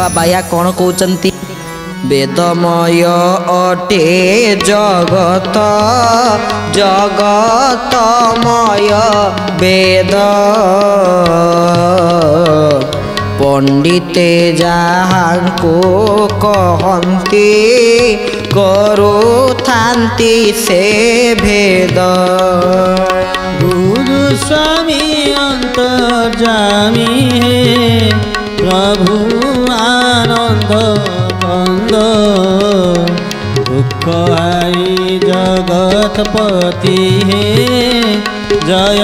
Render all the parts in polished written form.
बाबा बाया कौन कहते वेदमय अटे जगत जगतमय वेद पंडिते जाहाको कहती करुथांती से भेद गुरु स्वामी अंतर्जामी है प्रभु आनंद कंद दुख हारी जगतपति है जय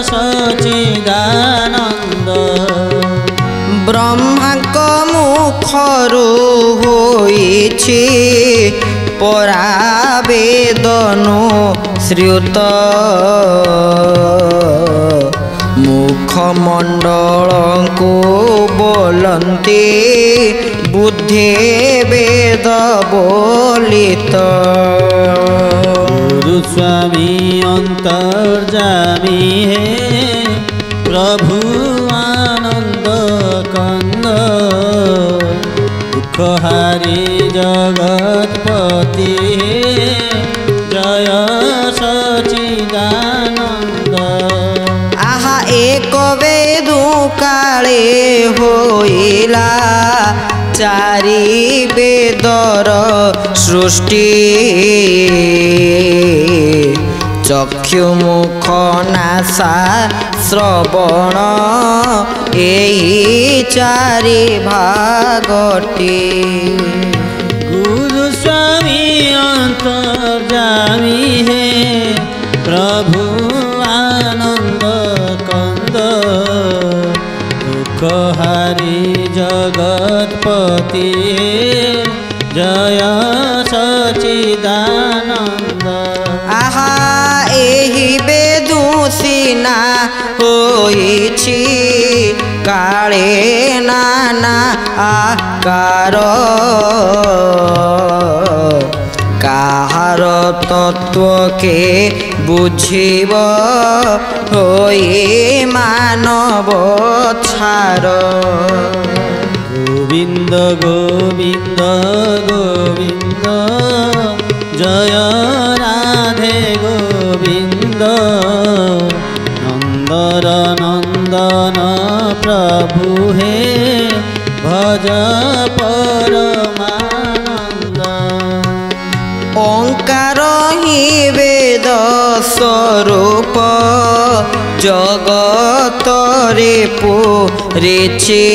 सच्चिदानंद ब्रह्माक मुखरु होइछि परावेदनु श्रुत मुखमंडल को बोलती बुद्धि वेद बोलित गुरु स्वामी अंतर्जामी है प्रभु आनंद कंद दुख हारी जगतपति जय सच्चिदानंद आहा एक वेदु काले होइला चारि वेदर सृष्टि चक्षु मुख नासा श्रवण एही चारि भागटी गुरु स्वामी अंतर्जामी है प्रभु आनंद कंद दुख हारी जगतपति जय सच्चिदानंद आहा एही बेदुसिना होइछि काले नाना आकार काहार तत्व के बुझिब होई मानव छार गोविंद गोविंद गोविंद जय राधे गोविंद नंदर नंदन प्रभु हे भज परमानंद ओंकार ही वेद स्वरूप जगत रे पुरिछि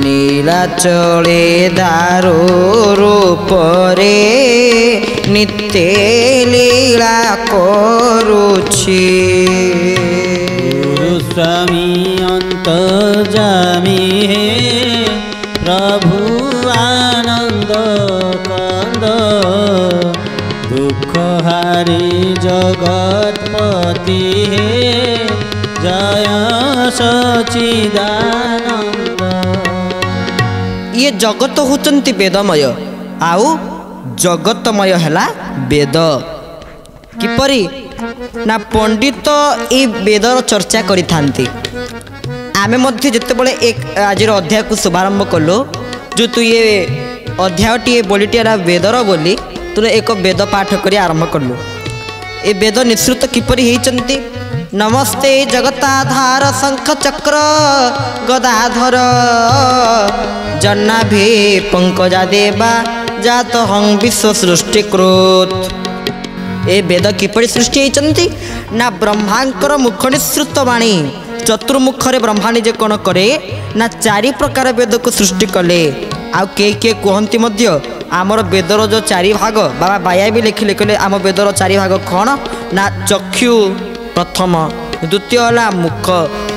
नीलाचले दारु रूप रे नित्य लीला करुछि गुरु स्वामी अंतर्जामी है प्रभु आनंद कंद दुख हारी जगतपति है जय सच्चिदानंद ये जगत होचंती वेदमय आउ जगतमय हैला वेद किपरि ना पंडित ये वेदर चर्चा करिथांती आमे मध्य जेतेबेले एक आजिर अध्याय को शुभारंभ कलु जो तू ये अध्यायटी बोलीटी वेदर बोली तू एक वेद पाठ करी आरंभ कलु ए वेद निश्रुत किपरि हेचंती नमस्ते जगताधार शंख चक्र गदाधर जन्नाभि पंकजा देवा जात हं विश्व सृष्टि कृत ए वेद किपरि सृष्टि हेचंती ना ब्रह्मांकर मुख निश्रुत वाणी चतुर्मुखरे ब्रह्मा निजे कौन करे ना चारि प्रकार वेद को सृष्टि कले आउ के कहती मध्य आमर वेदर जो चारि भाग बाबा बाया भी लिखिले कहले आम वेदर चारि भाग कौन ना चक्षु प्रथम द्वितीय है मुख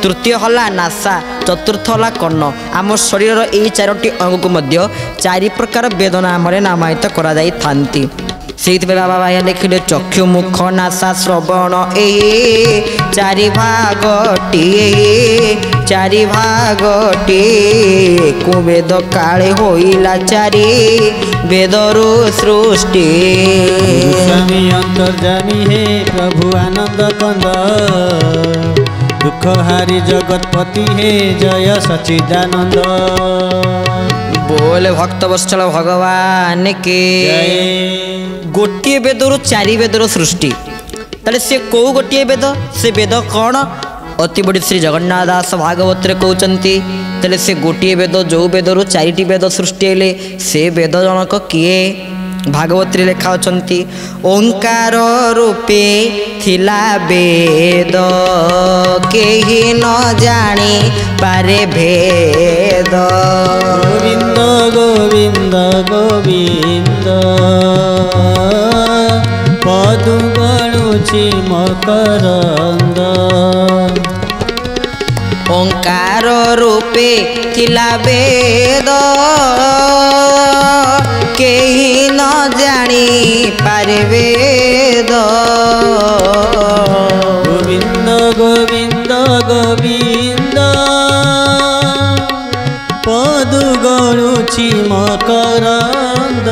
तृतीय है नासा चतुर्थ है कर्ण आम शरीर यही चारोटी अंग को मध्य चारि प्रकार वेद नाम नामायित करा जाई थांती से बाबा भाई लिखिले चक्षु मुख नासा श्रवण ए चारि भागटी को वेद काले होइला चारि वेदरु सृष्टि स्वामी अंतर्जामी हे प्रभु आनंद कंद दुख हारी जगतपति हे जय सच्चिदानंद। बोल भक्त वत्सल भगवान के गोटे वेदर चारि वेदर सृष्टि ताले से कौ गोटे वेद से वेद कौन अति बड़ी श्री जगन्नाथ दास भागवत रे कहउचंती ताले से गोटे वेद जो वेदर चारिटी वेद सृष्टि हेले से वेद जनक किए भागवत रे लेखा अछंती ओंकार रूपे थिला वेद केहि न जानी पारे भेद। गोविंद गोविंद गोविंद पदु गणुची मकरंद। ओंकार रूपे थिला वेद केहि न जानी पारे वेद। गोविंद गोविंद गोविंद पदु गणुची मकरंद।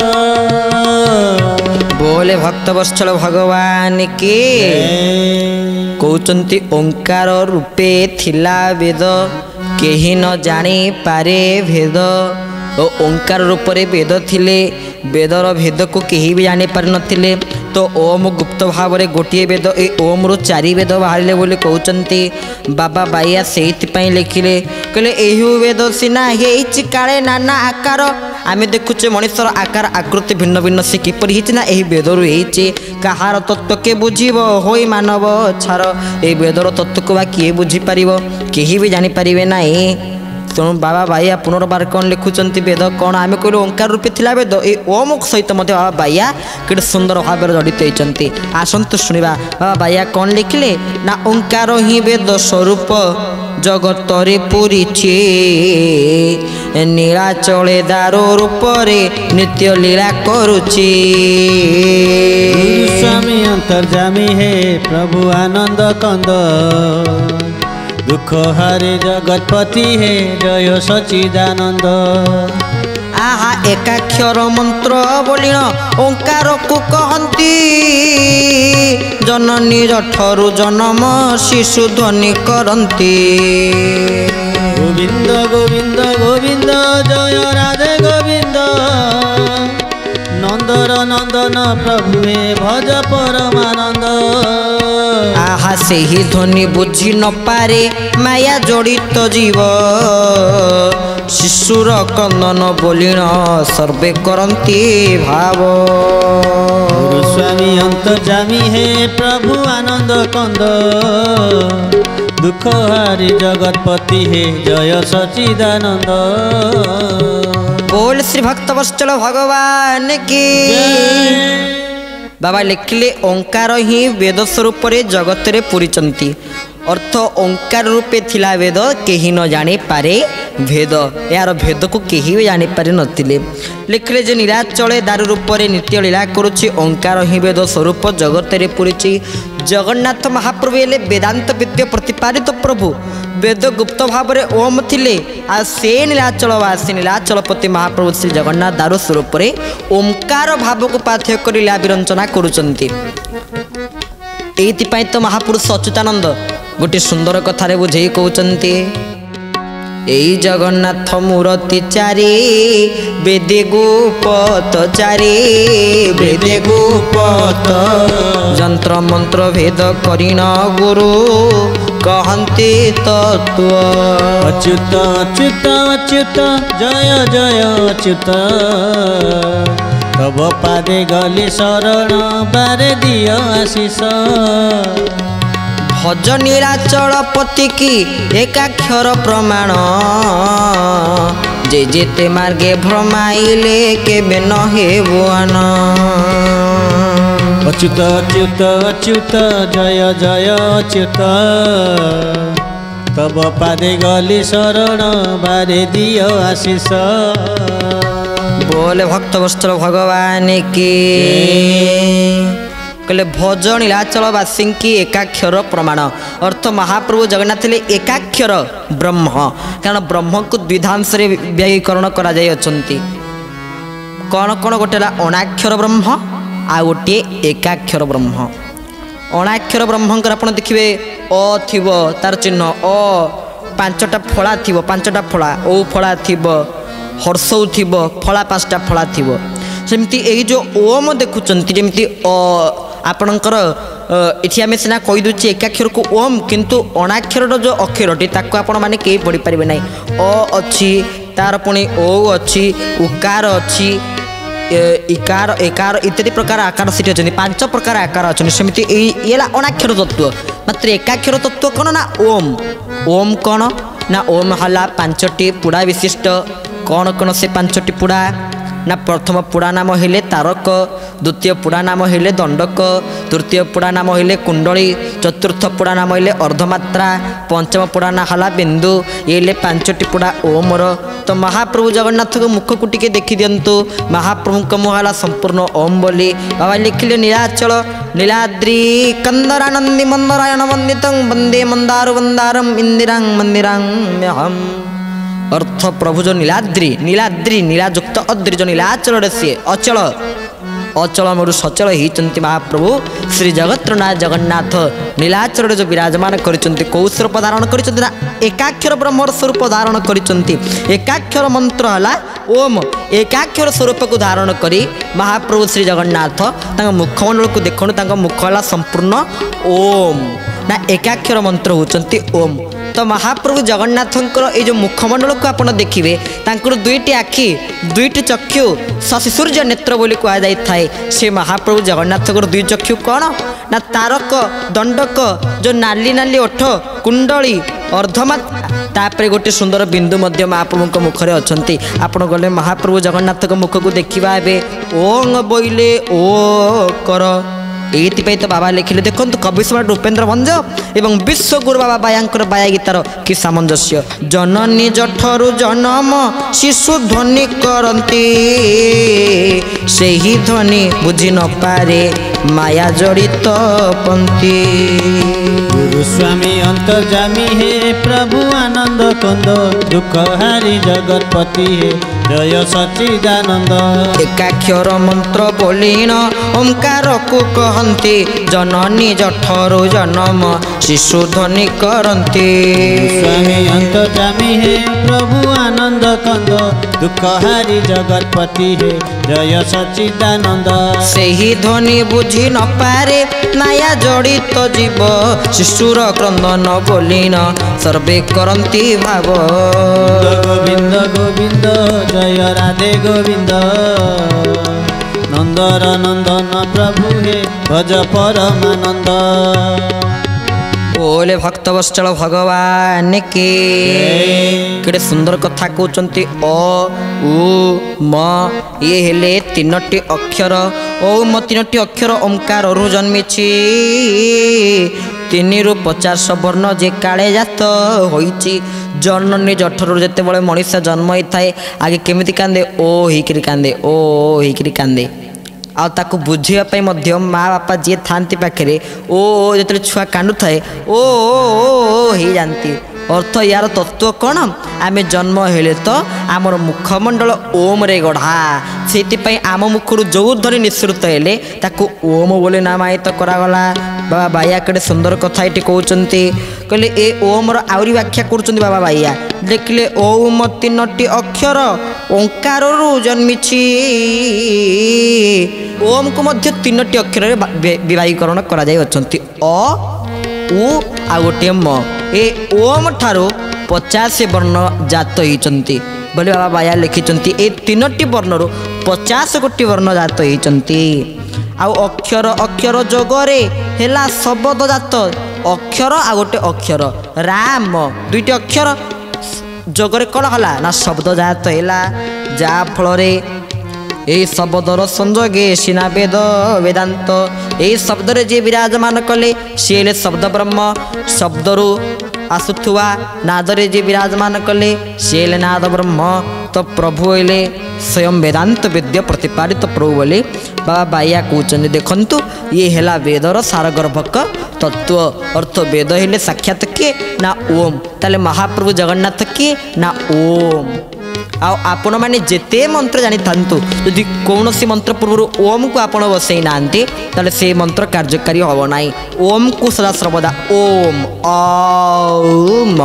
बोले भक्त वत्सल भगवान के कहउचंती ओंकार रूपे थिला वेद केहि न जानी पारे भेद। ओ ओंकार रूप रे वेद थिले वेदर भेद को केही भी जानी पारि नथिले तो ओम गुप्त भाव रे गोटे वेद ए ओम रु चारि वेद बाहरिले बोली कहउचंती बाबा बाइया सेति पई लिखिले कहले एहु वेद सिना हेछि काळे नाना आकार आमे देखुचे मनुष्यर आकार आकृति भिन्न भिन्न से किपर हिछि ना एही वेदरु हेछि कहार तत्व के बुझिबो होई मानव छार ए वेदर तत्व को बा किए बुझी पारिबो केही भी जानि पारिबे नाही। तेणु बाबा बाइया पुनर्बार कौन लिखुंट वेद कौन आम कहलु ओंकार रूपी थिला वेद ए ओम सहित बाबा बाइया कि सुंदर भाव जड़ित होती आसतु शुणा बाबा बाइया कौन लिखिले ना ओंकार ही वेद स्वरूप जगत रे पूरी नीलाचले दारो रूप रे नित्य लीला करुची। स्वामी अंतर्जामी हे प्रभु आनंद कंद दुख हारे जगतपति हे जय सच्चिदानंद। आहा एकाक्षर मंत्र बोलिण ओंकार को कहती जननी जठरु जन्म शिशु ध्वनि करती। गोविंद गोविंद गोविंद जय राधे गोविंद नंदर नंदन प्रभु हे भज परमानंद। आहा से ही ध्वनि बुझी न पारे माया जड़ित जीव शिशुर कंदन बोलिण सर्वे करती भाव। स्वामी अंतर्जामी हे प्रभु आनंद कंद दुख हारी जगतपति हे जय सच्चिदानंद। बोल श्री भक्त वत्सल भगवान की बाबा लिखिले ओंकार ही वेद स्वरूप जगत रे पूरीचंती अर्थ ओंकार रूपे थिला वेद केही न जानी पारे भेद यार भेद को केही भी जानी पारे नथिले। लिखिले जे नीलाचले दारु रूप नित्य लीला करुछि ओंकार ही वेद स्वरूप जगत रे पूरीछि। जगन्नाथ महाप्रभु हेले वेदांत विद्या प्रतिपादित प्रभु वेद गुप्त भाव रे ओम थिले आ से नीलाचलवासी नीलाचलपति महाप्रभु श्री जगन्नाथ दारु स्वरूप ओंकार भाव को पाथ्य कर लीला विरंचना करुचंती। एइथिपाई तो महापुरुष अच्युतानंद गोटे सुंदर कथारे बुझे कहउचंती एई जगन्नाथ मूर्ति चारि वेदे गुपत चारि वेदे गुपत यंत्र मंत्र भेद करिण गुरु कहन्ति तत्व। अच्युत अच्युत अच्युत जय जय अच्युत तब पादे गली शरण बारे दिय आशीष। भज नीलाचलपति की एकाक्षर प्रमाण जे जेते मार्गे भ्रमाइले केबे न हेबुआन। अच्युत अच्युत अच्युत जय जय अच्युत तब पादे गली शरण बारे दिय आशीष। बोले भक्त वत्सल भगवान की कहले भज नीलाचलवासी की एकाक्षर प्रमाण अर्थ महाप्रभु जगन्नाथ एकाक्षर ब्रह्म कारण ब्रह्म को द्विधांश व्याकरण करा जाय अछंती कौन कौन गोटे अणाक्षर ब्रह्म आ गोटे एकाक्षर ब्रह्म। अणाक्षर ब्रह्मकर आप देखिए अ थिबो तार चिन्ह अ पांचटा फला थिबो पांचटा फला ओ फला थिबो हर्षौ थिबो फला पांचटा फला थिबो सेमती एई जो ओम देखुचंती जेमती अ आपणकर इति आमे सिना कहि दुची एकाक्षर को ओम किंतु अणाक्षर जो अक्षरटी ताको आपण माने केही पढ़ी पारिबे नै अ अछि तार पुणी ओ अछि उकार अछि इकार एकार इत्यादि प्रकार आकार सीट अच्छे पांच प्रकार आकार अच्छे सेमती ये अणाक्षर तत्व मात्र एकाक्षर तत्व कौन ना ओम ओम कौन ना ओम हला पांचटी पुड़ा विशिष्ट कौन कौन से पांचटी पुड़ा ना प्रथम पुड़ा नाम हेले तारक द्वितीय पुड़ा नाम हेले दंडक तृतीय पुड़ा नाम हेले कुंडली चतुर्थ पुड़ा नाम हेले अर्धमात्रा पंचम पुड़ा ना हला बिंदु ये पांचटी पुड़ा ओमर तो महाप्रभु जगन्नाथ को मुख को टिके देखी दिंतु महाप्रभु को मुहाला संपूर्ण ओम बोली बाबा लिखिले नीलाचल नीलाद्री कंदरानंदी मंदरायण वंदितं वंदे मंदार वंदारम इंदिरांग मंदिरांग अर्थ प्रभु जो नीलाद्री नीलाद्री नीलाजुक्त अद्री जो नीलाचल सी अचल अचल मोर सचल होती महाप्रभु श्री जगत्रनाथ जगन्नाथ नीलाचल जो विराजमान करिसंती कौ स्वरूप धारण करिसंती ना एकाक्षर ब्रह्मर स्वरूप धारण करिसंती एकाक्षर मंत्र हला ओम एकाक्षर स्वरूप को धारण करी महाप्रभु श्री जगन्नाथ तांग मुखमंडल को देखनु तांग मुख हला संपूर्ण ओम ना एकाक्षर मंत्र होचंती ओम तो महाप्रभु जगन्नाथंकर ये जो मुखमंडल को आप देखिए तांकर दुईटी आखि दुईटी चक्षु शशि सूर्य नेत्र बोली कह जाए से महाप्रभु जगन्नाथकर दुई चक्षु कौन ना तारक दंडक जो नाली नाली ओठ कुंडली अर्धमात तापर गोटे सुंदर बिंदु मध्य महाप्रभु मुखरे अच्छी आपण गले महाप्रभु जगन्नाथ मुख को देखा ओंग बोइले ओ कर ये तो बाबा लिखिले देखो कवि सम्राट उपेन्द्र भंज एवं विश्वगुरु बाबा बायांकर बाया गीतार कि सामंजस्य जननी जठरु जनम शिशु ध्वनि करती से ही ध्वनि बुझी न पारे माया जड़ित पंथी गुरु स्वामी अंतर्जामी हे प्रभु आनंद कंद दुख हारी जगतपति हे जय सच्चिदानंद एकाक्षर मंत्र बोलीन ओंकार को कहती जननी जठरु जनम शिशु ध्वनि करती स्वामी अंतर्जामी हे प्रभु आनंद कंद दुख हारी जगतपति हे जय सच्चिदानंद से ही ध्वनि बुझी न पारे माया जड़ित जीव शिशुर क्रंदन बोलीन सर्वे करती भाव गोविंद गोविंद जय राधे गोविंद नंदर नंदन प्रभु हे भज परमानंद बोले भक्तवत्सल भगवान के केड़े सुंदर कथा कहते अ उ म ये हेले तीनोटी अक्षर ओम तीनोटी अक्षर ओंकार रु जन्मिछि 3 रु 50 वर्ण जे काले जात होइछि जननी जठर जेते बळे मनुष्य जन्म होता है आगे केमिति कांदे ओ हिकरी कांदे ओ हिकरी कांदे आ ताकू बुझापी माँ बापा जी था पाखे ओ जो छुआ कांदु थाए ओ हो जाती अर्थ यार तत्व कौन आम जन्म हेले तो आमर मुखमंडल ओम रे गढ़ा से आम मुखर जो ध्वनि निःसृत हेले ताकू ओम बोले नामायित करागला बाबा बाया कड़े सुंदर कथा ये कहते कहले ए ओम आहरी व्याख्या कर बाबा बाया देखिले ओम 3टी अक्षर ओंकार जन्मिछि ओम को मध्य 3टी अक्षर विभागीकरण करा जाय अछंती अ उ आ गोटे म ए ओम ठारो 50 वर्ण जात होइचंती बोले बाबा बाया लिखिचंती ए 3टी वर्ण 50 गोटी वर्ण जात होइचंती आ अक्षर अक्षर जोगरे हेला शब्द जात अक्षर आ गोटे अक्षर राम 2टी अक्षर जोगरे कौन हला ना शब्द जात हेला जा फल यही शब्दर संजोगे सीना वेद वेदांत यही शब्द जी विराजमान कले सी हेले शब्द ब्रह्म शब्दरू आसुवा नादरे जी विराजमान कले सी हेले नाद ब्रह्म तो प्रभु हेले स्वयं वेदांत विद्या प्रतिपादित प्रभु बोले बाबा बाया कहते देखंतु ये हेला वेदर सारगर्भक तत्व अर्थ वेद हेले साक्षात किए ना ओम ताले महाप्रभु जगन्नाथ किए ना ओम आपण मैंने जिते मंत्र जानी था यदि कौन सी मंत्र पूर्व ओम को आप बसई ना ताले से मंत्र कार्यकारी हम ना। ओम को सदा सर्वदा ओम ओम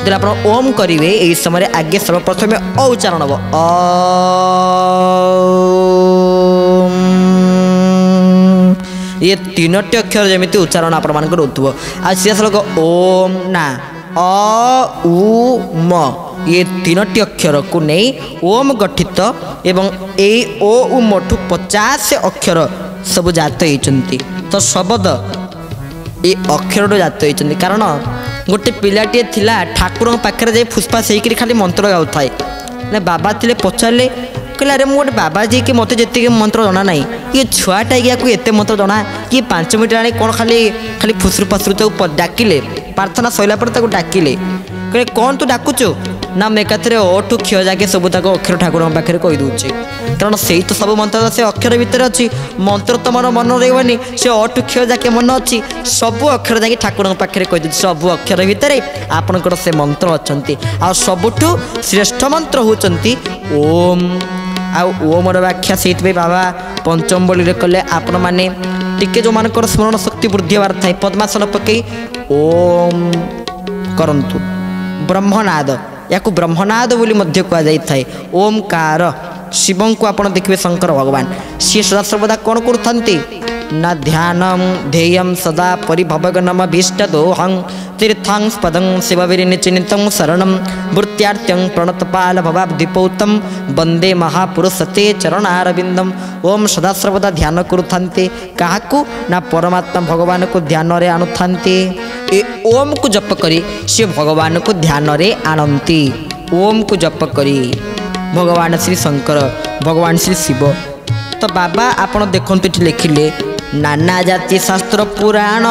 जब आप ओम करेंगे यही समय आगे सर्वप्रथम अ उच्चारण हम ये तीनोटी अक्षर जमी उच्चारण आपण मान रोथुव आसलक ओम ना अ उ म ये तीनोटी अक्षर को नहीं ओम गठित एवं ए ओ उ मठु 50 अक्षर सब जात होती तो शब्द ये अक्षर जात होती कारण गोटे पिलाटे थिला ठाकुर पाखे जाए फुसफास होकर खाली मंत्र गाऊ थाए बाबा थे पचारे कहले अरे मुझे बाबा जी कि मत जी मंत्र जना ना ये छुआटा या एत मंत्र जना कि 5 मिनट आने कौन खाली खाली फुसरु फसरु डाकिले प्रार्थना सैला पर डाकिले कहले कौन तू डाकुचु ना मैं एकाथरे अठु क्ष जाके सब तक अक्षर ठाकुर पाखे कहीदे कारण से तो सब मंत्र से अक्षर भितर अच्छी मंत्र तो मोर मन रही से अठु क्ष जाके मन अच्छी सब अक्षर जाके ठाकुर पाखे कहीदे सब अक्षर भितर आपणकर से मंत्र अच्छा सबुठ श्रेष्ठ मंत्र होती ओम आ ओम व्याख्या से बाबा पंचम बलि कले आपण मैंने टिके जो मानकर स्मरण शक्ति वृद्धि होवार थाए पद्मासन पकई ओम करंतु ब्रह्मनाद या ब्रह्मनाद बोली मध्य कह जाए ओमकार शिव को आप देखिए शंकर भगवान सी सदा सर्वदा कौन करते न ध्यानम ध्येयम सदा परिभवगनम भीष्टदोहं तीर्थं पदं शिवविरिनिचिन्तं शरणं वृत्त्यार्थं प्रणतपाल भवाब्धिपौतं वंदे महापुरुषते चरणारविंदम ओम सदा सर्वदा ध्यान करुथान्ते काहाकू ना परमात्मा भगवान को ध्यान रे आणुथान्ते ए ओम को जप करी से भगवान को ध्यान रे आणंती ओम को जप करी भगवान श्री शंकर भगवान श्री शिव तो बाबा आपण देखते लिखिले नाना जाति शास्त्र पुराण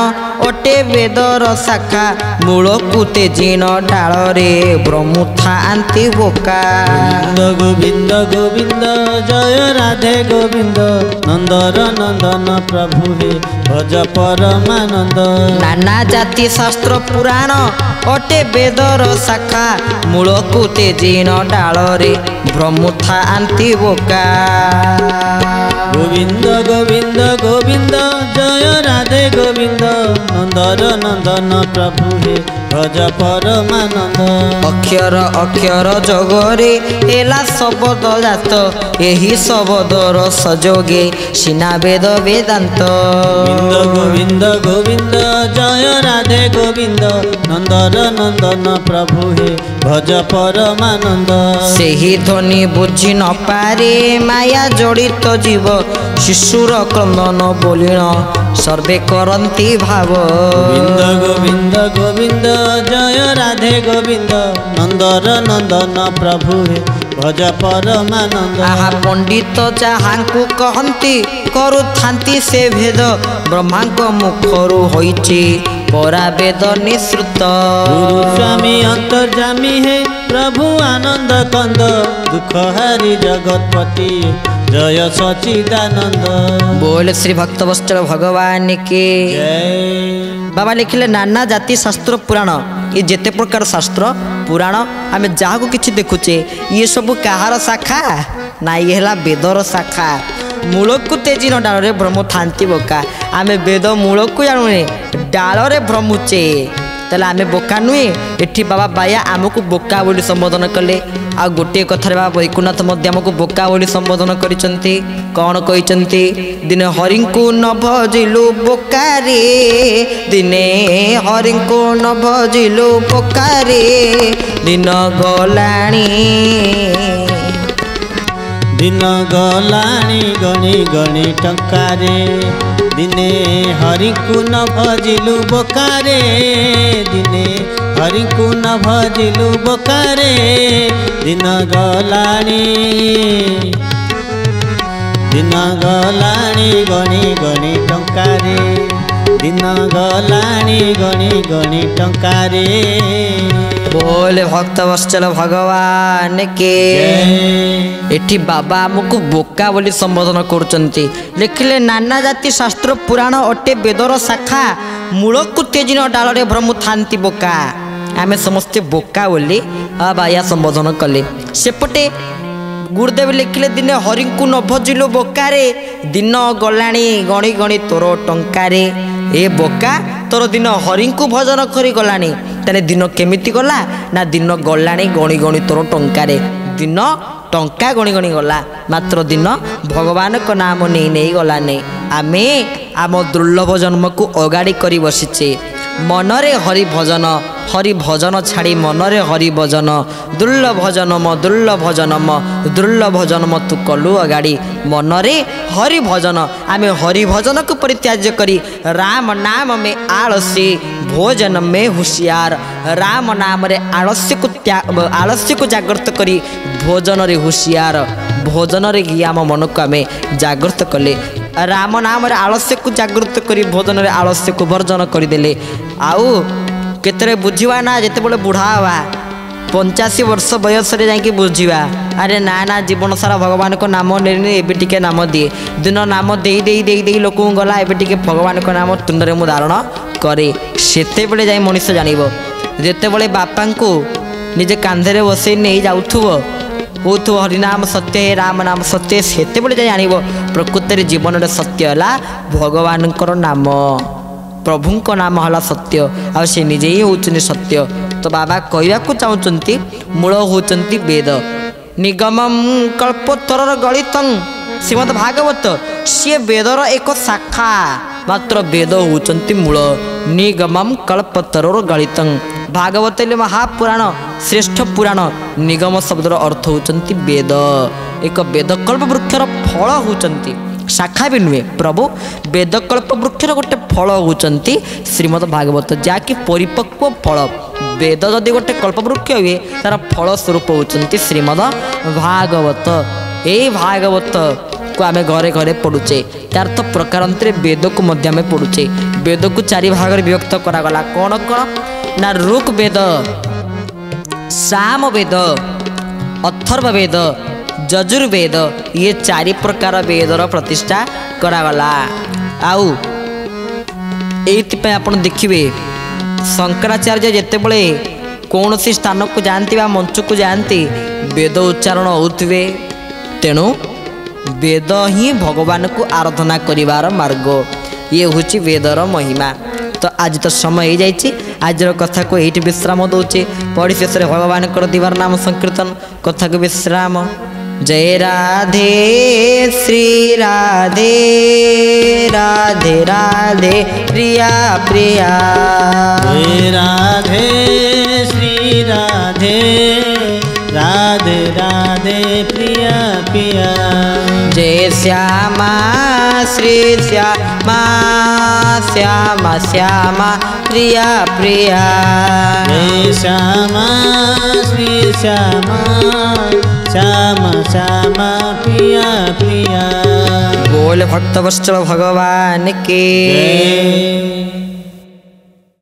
अटे वेदर शाखा मूल को तेजिन डाल रे ब्रह्मुथा आंति बोका गोविंद गोविंद जय राधे गोविंद नंदर नंदन प्रभु हे भज परमानंद नाना जाति शास्त्र पुराण अटे वेदर शाखा मूल को तेजिन डाल रे ब्रह्मुथा आंति बोका गोविंद गोविंद गोविंद जय राधे गोविंद नंदर नंदन प्रभु हे भज परमानंद अक्षर अक्षर जगरे एला शब्द जात यही शब्दर सजोगे सिना वेद वेदांत गोविंद गोविंद जय राधे गोविंद नंदर नंदन प्रभु हे भज परमानंद सेही ध्वनि बुझी न पारे माया जड़ित जीव शिशुर क्रंदन बोलिण सर्वे करंती भाव गोविंद गोविंद गोविंद जय राधे गोविंद नंदर नंदन प्रभु हे भज परमानंद आहा पंडित जहाँकु कहंती करुथांती से भेद ब्रह्मांक मुखरु होइछि परा वेद निश्रुत गुरु स्वामी अंतर्जामी हे प्रभु आनंद कंद दुख हरि जगतपति जय सचिदानंद बोल श्री भक्तवत्सल भगवान के जय। बाबा लिखिले नाना जाति शास्त्र पुराण ये जेते प्रकार शास्त्र पुराण आम जहाँ को किसी देखुचे ये सब कहार शाखा ना ये है वेदर शाखा मूल को तेजी न डाल रे ब्रह्म थांती बोका आम वेद मूल को जानुने डाल रे ब्रह्मुचे ताले आम बोका नुहे एठी बाबा बाया आमको बोका बोली संबोधन कले आ गोटे कथार बाबा वैकुनाथ आमको बोका बोली संबोधन करिसंती कौन कहिसंती दिने हरिंकु न भजिलु बोकारे दिने हरिंकु न भजिलु बोकारे दिन गलाणी दिन गलाणी गणी गणी टंकारे दिने हरिकु न भजिलु बोकारे दिने हरिकु न भजिलु बोकारे दिन गलाणी गणी गणी टंकारे दिन गलाणी गणी गणी टंकारे बोले भक्तवत्सल भगवान के एठी बाबा आमको बोका बोली संबोधन करुचंती लिखिले नाना जाति शास्त्र पुराण अटे वेदर शाखा मूल को तेजिन डाल रे ब्रह्म थांती बोका आमे समस्ते बोका बोली बाया संबोधन कले सेपटे गुरुदेव लिखिले दिने हरि को न भजिलु बोकारे दिन गलाणी गणी गणी तोर टंकारे ए बोका तोर दिन हरि को भजन करी गलाणी ताले दिन केमिति गला ना दिन गलाणी गणी गणी तोर टंकारे दिन टंका गणी गणी गला मात्र दिन भगवान को नाम नहीं नहीं गला नहीं आमे आम दुर्लभ जन्म को अगाड़ी करी बसिचे मनरे हरि भजन छाड़ी मनरे हरि भजन दुर्लभ जन्म दुर्लभ जन्म तू कलु अगाड़ी मनरे हरि भजन आमे हरि भजन को परित्याज्य करी राम नाम में आलसी भोजन में होशियार राम नाम रे आलस्य को जागृत करी भोजन रे होशियार भोजन रे आम मन को आमे जागृत कले राम नाम रे आलस्य को जागृत करी भोजन रे आलस्य को वर्जन करदेले आउ केतरे बुझीवा ना जेते बड़े बुढ़ा हवा 85 वर्ष बयस रे जाके बुझीवा अरे ना ना जीवन सारा भगवान को नाम लेने एबे टिके नाम दिए दिन नाम दे दे दे दे लोक गला एबे टिके भगवान को नाम तुंडरे मु धारण करे सेते बेले जाई मनुष्य जानिबो जेते बड़े बापा को निजे कांधे रे बसई नहीं जाउथुबो होथु हरिनाम सत्य है राम नाम सत्य सेते बेले जाई आनिबो प्रकृति जीवन रे सत्य हला भगवान को नाम प्रभु को नाम हला सत्य आ से निजे ही होचनी सत्य तो बाबा कहया को चाहउचंती मूल होचंती वेद निगमम कल्पतरर गणितं श्रीमद् भागवत सी वेदर एक शाखा मात्र वेद होचंती मूल निगमम कल्पतरर गणितं भागवत महापुराण श्रेष्ठ पुराण निगम शब्दर अर्थ होचंती वेद एक वेद कल्प वृक्षर फल होचंती शाखा भी नुहे प्रभु वेदकल्प वृक्षर गोटे फल होचंती श्रीमद् भागवत जहाँकि परिपक्व फल वेद जदि गोटे कल्प वृक्ष हुए तार फल स्वरूप होचंती श्रीमद् भागवत यही भागवत को आमे घरे घरे पढ़ुचे तार तो प्रकारांतरे वेद को मध्य आमे पढ़ुचे वेद को चारि भाग रे विभक्त करागला कौन कौन ना ऋग वेद साम वेद अथर्व वेद यजुर्वेद ये चारि प्रकार वेदर प्रतिष्ठा करागला आउ एइति आपण देखिबे शंकराचार्य जेते बळे कौन सी स्थान को जानती बा मंच को जानती वेद उच्चारण होउथवे तेणु वेद ही भगवान को आराधना करिवार मार्ग ये होची वेदर महिमा तो आज तो समय हो जाइए आज कथा को ये विश्राम दौचे पढ़ी शेष भगवान कर दिवार नाम संकीर्तन कथा को विश्राम जय राधे श्री राधे राधे राधे प्रिया प्रिया जय राधे श्री राधे राधे राधे प्रिया प्रिया जय श्यामा श्री श्यामा श्यामा श्यामा प्रिया प्रिया जय श्यामा श्री श्यामा श्यामा श्यामा प्रिया प्रिया बोल भक्तवत्सल भगवान के जय।